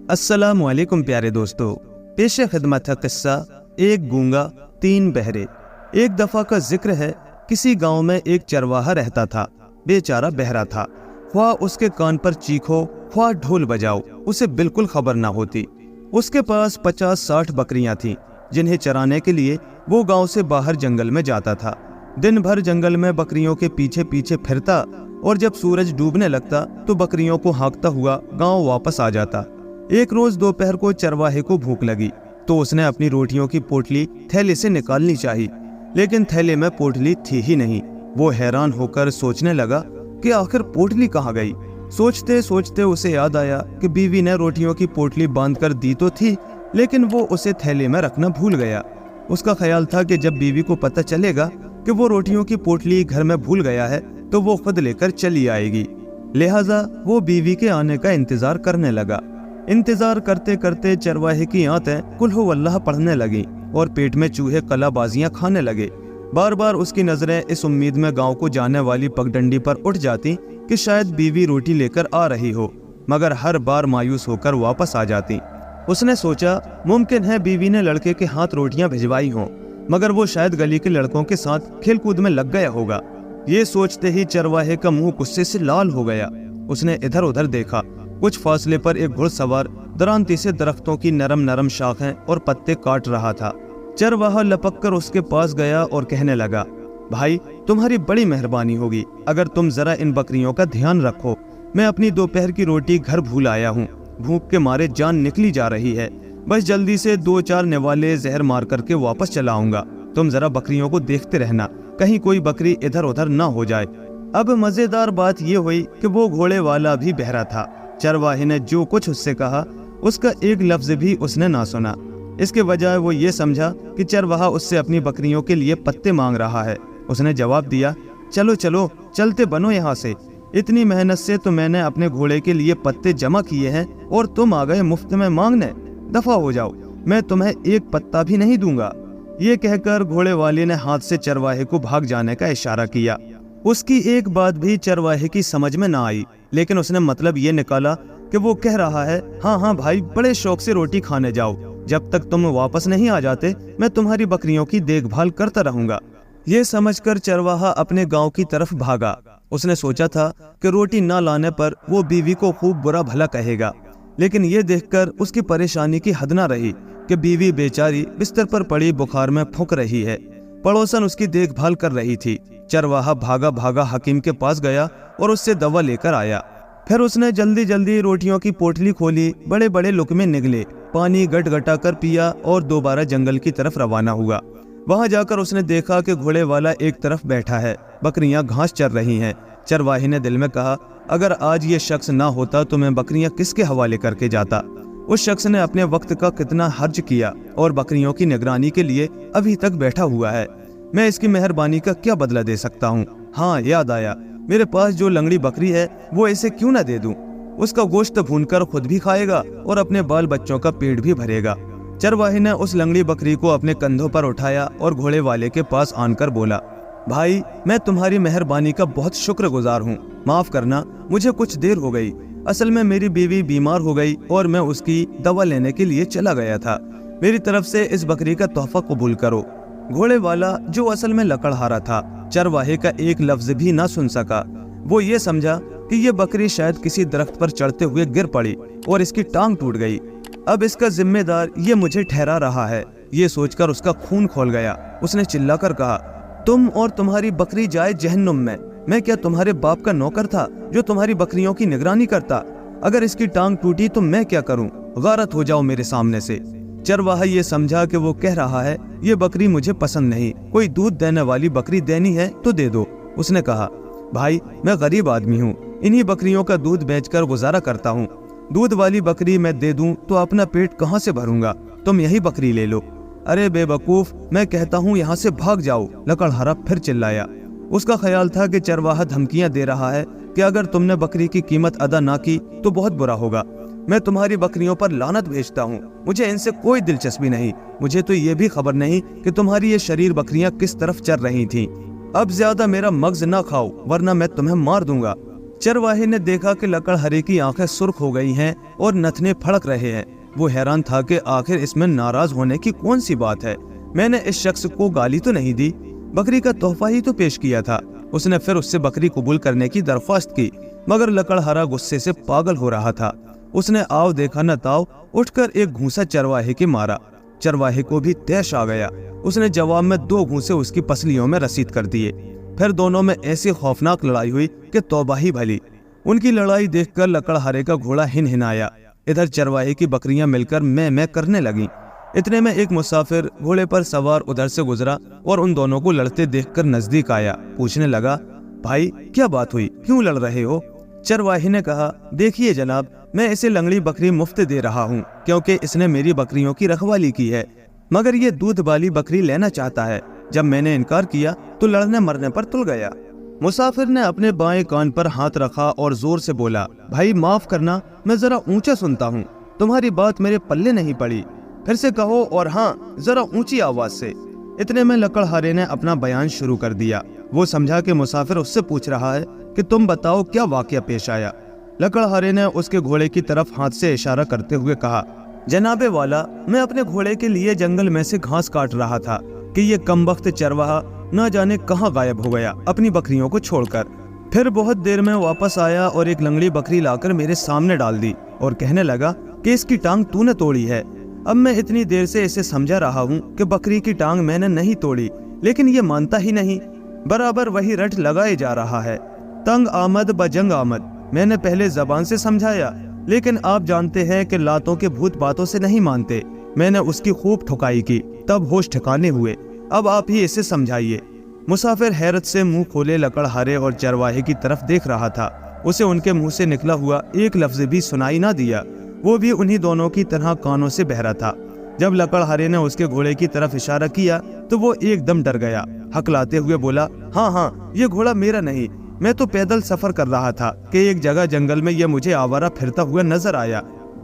अस्सलाम वालेकुम प्यारे दोस्तों, पेश खिदमत है किस्सा एक गूंगा तीन बहरे। एक दफा का जिक्र है, किसी गांव में एक चरवाहा रहता था। बेचारा बहरा था, ख्वाह उसके कान पर चीखो ख्वाह ढोल बजाओ, उसे बिल्कुल खबर ना होती। उसके पास 50-60 बकरियां थीं, जिन्हें चराने के लिए वो गांव से बाहर जंगल में जाता था। दिन भर जंगल में बकरियों के पीछे पीछे फिरता और जब सूरज डूबने लगता तो बकरियों को हाँकता हुआ गांव वापस आ जाता। एक रोज दोपहर को चरवाहे को भूख लगी तो उसने अपनी रोटियों की पोटली थैले से निकालनी चाही, लेकिन थैले में पोटली थी ही नहीं। वो हैरान होकर सोचने लगा कि आखिर पोटली कहाँ गई। सोचते सोचते उसे याद आया कि बीवी ने रोटियों की पोटली बांध कर दी तो थी, लेकिन वो उसे थैले में रखना भूल गया। उसका ख्याल था कि जब बीवी को पता चलेगा कि वो रोटियों की पोटली घर में भूल गया है तो वो खुद लेकर चली आएगी। लिहाजा वो बीवी के आने का इंतजार करने लगा। इंतजार करते करते चरवाहे की आंतें कुल हु अल्लाह पढ़ने लगी और पेट में चूहे कलाबाजियां खाने लगे। बार बार उसकी नजरें इस उम्मीद में गांव को जाने वाली पगडंडी पर उठ जाती कि शायद बीवी रोटी लेकर आ रही हो, मगर हर बार मायूस होकर वापस आ जाती। उसने सोचा मुमकिन है बीवी ने लड़के के हाथ रोटियां भिजवाई हों, मगर वो शायद गली के लड़कों के साथ खेलकूद में लग गया होगा। ये सोचते ही चरवाहे का मुंह गुस्से से लाल हो गया। उसने इधर उधर देखा, कुछ फासले पर एक घुड़सवार दरांती से दरख्तों की नरम नरम शाखें और पत्ते काट रहा था। चरवाहा लपक कर उसके पास गया और कहने लगा, भाई तुम्हारी बड़ी मेहरबानी होगी अगर तुम जरा इन बकरियों का ध्यान रखो। मैं अपनी दोपहर की रोटी घर भूल आया हूँ, भूख के मारे जान निकली जा रही है। बस जल्दी से 2-4 निवाले जहर मार करके वापस चला आऊंगा। तुम जरा बकरियों को देखते रहना, कहीं कोई बकरी इधर उधर ना हो जाए। अब मजेदार बात ये हुई कि वो घोड़े वाला भी बहरा था। चरवाहे ने जो कुछ उससे कहा उसका एक लफ्ज भी उसने ना सुना। इसके बजाय वो ये समझा कि चरवाहा उससे अपनी बकरियों के लिए पत्ते मांग रहा है। उसने जवाब दिया, चलो चलो चलते बनो यहाँ से। इतनी मेहनत से तो मैंने अपने घोड़े के लिए पत्ते जमा किए हैं और तुम आ गए मुफ्त में मांगने। दफा हो जाओ, मैं तुम्हें एक पत्ता भी नहीं दूंगा। ये कहकर घोड़े वाले ने हाथ से चरवाहे को भाग जाने का इशारा किया। उसकी एक बात भी चरवाहे की समझ में ना आई, लेकिन उसने मतलब ये निकाला कि वो कह रहा है, हाँ भाई बड़े शौक से रोटी खाने जाओ, जब तक तुम वापस नहीं आ जाते मैं तुम्हारी बकरियों की देखभाल करता रहूंगा। ये समझकर चरवाहा अपने गांव की तरफ भागा। उसने सोचा था कि रोटी ना लाने पर वो बीवी को खूब बुरा भला कहेगा, लेकिन ये देखकर उसकी परेशानी की हद ना रही कि बीवी बेचारी बिस्तर पर पड़ी बुखार में फूंक रही है। पड़ोसन उसकी देखभाल कर रही थी। चरवाहा भागा भागा हकीम के पास गया और उससे दवा लेकर आया। फिर उसने जल्दी जल्दी रोटियों की पोटली खोली, बड़े बड़े लुकमे निगले, पानी गटगटा कर पिया और दोबारा जंगल की तरफ रवाना हुआ। वहां जाकर उसने देखा कि घोड़े वाला एक तरफ बैठा है, बकरियां घास चर रही हैं। चरवाहे ने दिल में कहा, अगर आज ये शख्स ना होता तो मैं बकरियां किसके हवाले करके जाता। उस शख्स ने अपने वक्त का कितना हर्ज किया और बकरियों की निगरानी के लिए अभी तक बैठा हुआ है। मैं इसकी मेहरबानी का क्या बदला दे सकता हूँ। हाँ, याद आया, मेरे पास जो लंगड़ी बकरी है वो इसे क्यों ना दे दूं। उसका गोश्त भूनकर खुद भी खाएगा और अपने बाल बच्चों का पेट भी भरेगा। चरवाहे ने उस लंगड़ी बकरी को अपने कंधों पर उठाया और घोड़े वाले के पास आनकर बोला, भाई मैं तुम्हारी मेहरबानी का बहुत शुक्रगुजार हूँ, माफ करना मुझे कुछ देर हो गई। असल में मेरी बीवी बीमार हो गई और मैं उसकी दवा लेने के लिए चला गया था। मेरी तरफ से इस बकरी का तोहफा कबूल करो। घोड़े वाला, जो असल में लकड़हारा था, चरवाहे का एक लफ्ज भी ना सुन सका। वो ये समझा कि ये बकरी शायद किसी दरख्त पर चढ़ते हुए गिर पड़ी और इसकी टांग टूट गई। अब इसका जिम्मेदार ये मुझे ठहरा रहा है। ये सोचकर उसका खून खोल गया। उसने चिल्लाकर कहा, तुम और तुम्हारी बकरी जाए जहन्नुम में। मैं क्या तुम्हारे बाप का नौकर था जो तुम्हारी बकरियों की निगरानी करता? अगर इसकी टांग टूटी तो मैं क्या करूं? गारत हो जाओ मेरे सामने से। चरवाहा ये समझा कि वो कह रहा है, ये बकरी मुझे पसंद नहीं, कोई दूध देने वाली बकरी देनी है तो दे दो। उसने कहा, भाई मैं गरीब आदमी हूँ, इन्हीं बकरियों का दूध बेचकर गुजारा करता हूँ। दूध वाली बकरी मैं दे दूं तो अपना पेट कहाँ से भरूंगा? तुम यही बकरी ले लो। अरे बेवकूफ, मैं कहता हूँ यहाँ से भाग जाओ। लकड़हारा फिर चिल्लाया। उसका ख्याल था कि चरवाहा धमकियां दे रहा है कि अगर तुमने बकरी की कीमत अदा ना की तो बहुत बुरा होगा। मैं तुम्हारी बकरियों पर लानत भेजता हूँ, मुझे इनसे कोई दिलचस्पी नहीं। मुझे तो ये भी खबर नहीं कि तुम्हारी ये शरीर बकरियां किस तरफ चल रही थीं। अब ज्यादा मेरा मगज ना खाओ वरना मैं तुम्हें मार दूंगा। चरवाहे ने देखा कि लकड़हारे की आंखें सुर्ख हो गई हैं और नथने फड़क रहे हैं। वो हैरान था कि आखिर इसमें नाराज होने की कौन सी बात है। मैंने इस शख्स को गाली तो नहीं दी, बकरी का तोहफा ही तो पेश किया था। उसने फिर उससे बकरी कबूल करने की दरख्वास्त की, मगर लकड़हारा गुस्से से पागल हो रहा था। उसने आव देखा न ताव उठकर एक घूंसा चरवाहे के मारा। चरवाहे को भी तैश आ गया। उसने जवाब में 2 घूंसे उसकी पसलियों में रसीद कर दिए। फिर दोनों में ऐसी खौफनाक लड़ाई हुई कि तौबा ही भली। उनकी लड़ाई देखकर लकड़हारे का घोड़ा हिनहिनाया। इधर चरवाहे की बकरियां मिलकर मैं करने लगीं। इतने में एक मुसाफिर घोड़े पर सवार उधर से गुजरा और उन दोनों को लड़ते देखकर नजदीक आया। पूछने लगा, भाई क्या बात हुई, क्यों लड़ रहे हो? चरवाहे ने कहा, देखिए जनाब, मैं इसे लंगड़ी बकरी मुफ्त दे रहा हूँ क्योंकि इसने मेरी बकरियों की रखवाली की है, मगर ये दूध वाली बकरी लेना चाहता है। जब मैंने इनकार किया तो लड़ने मरने पर तुल गया। मुसाफिर ने अपने बाएं कान पर हाथ रखा और जोर से बोला, भाई माफ करना, मैं जरा ऊंचा सुनता हूँ, तुम्हारी बात मेरे पल्ले नहीं पड़ी, फिर से कहो, और हाँ, जरा ऊंची आवाज से। इतने में लकड़हारे ने अपना बयान शुरू कर दिया। वो समझा कि मुसाफिर उससे पूछ रहा है कि तुम बताओ क्या वाकया पेश आया। लकड़हारे ने उसके घोड़े की तरफ हाथ से इशारा करते हुए कहा, जनाबे वाला, मैं अपने घोड़े के लिए जंगल में से घास काट रहा था कि ये कमबख्त चरवाहा न जाने कहाँ गायब हो गया अपनी बकरियों को छोड़कर। फिर बहुत देर में वापस आया और एक लंगड़ी बकरी लाकर मेरे सामने डाल दी और कहने लगा कि इसकी टांग तूने तोड़ी है। अब मैं इतनी देर से इसे समझा रहा हूँ कि बकरी की टांग मैंने नहीं तोड़ी, लेकिन ये मानता ही नहीं, बराबर वही रट लगाए जा रहा है। तंग आमद बजंग आमद, मैंने पहले जबान से समझाया, लेकिन आप जानते हैं कि लातों के भूत बातों से नहीं मानते। मैंने उसकी खूब ठुकाई की, तब होश ठिकाने हुए। अब आप ही इसे समझाइए। मुसाफिर हैरत से मुंह खोले लकड़हारे और चरवाहे की तरफ देख रहा था। उसे उनके मुंह से निकला हुआ एक लफ्ज भी सुनाई ना दिया। वो भी उन्हीं दोनों की तरह कानों से बहरा था। जब लकड़हारे ने उसके घोड़े की तरफ इशारा किया तो वो एकदम डर गया। हकलाते हुए बोला, हाँ, ये घोड़ा मेरा नहीं, मैं तो पैदल सफर कर रहा था कि एक जगह जंगल में यह मुझे आवारा फिरता हुआ नजर आया।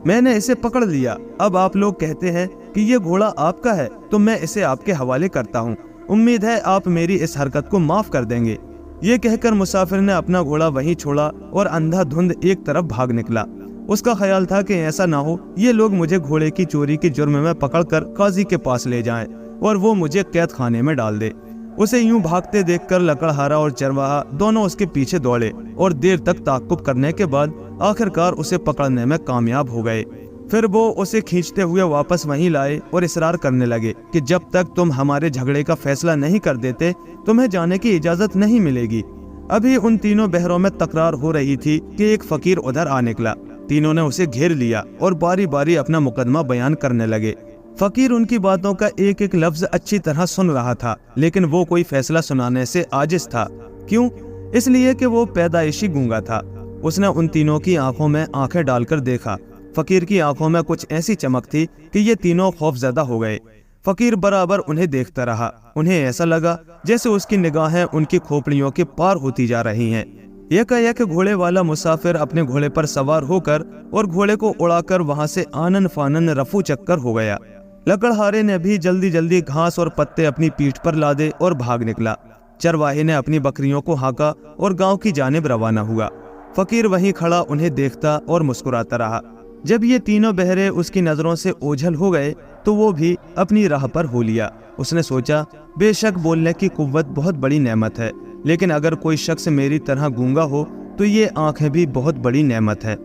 मैंने इसे पकड़ लिया। अब आप लोग कहते हैं कि ये घोड़ा आपका है, तो मैं इसे आपके हवाले करता हूँ। उम्मीद है आप मेरी इस हरकत को माफ कर देंगे। ये कहकर मुसाफिर ने अपना घोड़ा वहीं छोड़ा और अंधाधुंध एक तरफ भाग निकला। उसका ख्याल था कि ऐसा ना हो ये लोग मुझे घोड़े की चोरी की जुर्म में पकड़कर काजी के पास ले जाएं और वो मुझे कैद खाने में डाल दे। उसे यूं भागते देखकर लकड़हारा और चरवाहा दोनों उसके पीछे दौड़े और देर तक ताक़ुब करने के बाद आखिरकार उसे पकड़ने में कामयाब हो गए। फिर वो उसे खींचते हुए वापस वहीं लाए और इसरार करने लगे कि जब तक तुम हमारे झगड़े का फैसला नहीं कर देते तुम्हें जाने की इजाजत नहीं मिलेगी। अभी उन तीनों बहरों में तकरार हो रही थी कि एक फकीर उधर आ निकला। तीनों ने उसे घेर लिया और बारी बारी अपना मुकदमा बयान करने लगे। फकीर उनकी बातों का एक एक लफ्ज अच्छी तरह सुन रहा था, लेकिन वो कोई फैसला सुनाने से आजिज था। क्यों? इसलिए कि वो पैदाइशी गूंगा था। उसने उन तीनों की आंखों में आंखें डालकर देखा। फकीर की आंखों में कुछ ऐसी चमक थी कि ये तीनों खौफजदा हो गए। फकीर बराबर उन्हें देखता रहा। उन्हें ऐसा लगा जैसे उसकी निगाहें उनकी खोपड़ियों के पार होती जा रही हैं। यकायक घोड़े वाला मुसाफिर अपने घोड़े पर सवार होकर और घोड़े को उड़ाकर वहां से आनन फानन रफू चक्कर हो गया। लकड़हारे ने भी जल्दी जल्दी घास और पत्ते अपनी पीठ पर लादे और भाग निकला। चरवाहे ने अपनी बकरियों को हाका और गांव की जानिब रवाना हुआ। फकीर वहीं खड़ा उन्हें देखता और मुस्कुराता रहा। जब ये तीनों बहरे उसकी नजरों से ओझल हो गए तो वो भी अपनी राह पर हो लिया। उसने सोचा, बेशक बोलने की कुव्वत बहुत बड़ी नेमत है, लेकिन अगर कोई शख्स मेरी तरह गूंगा हो तो ये आंखें भी बहुत बड़ी नेमत है।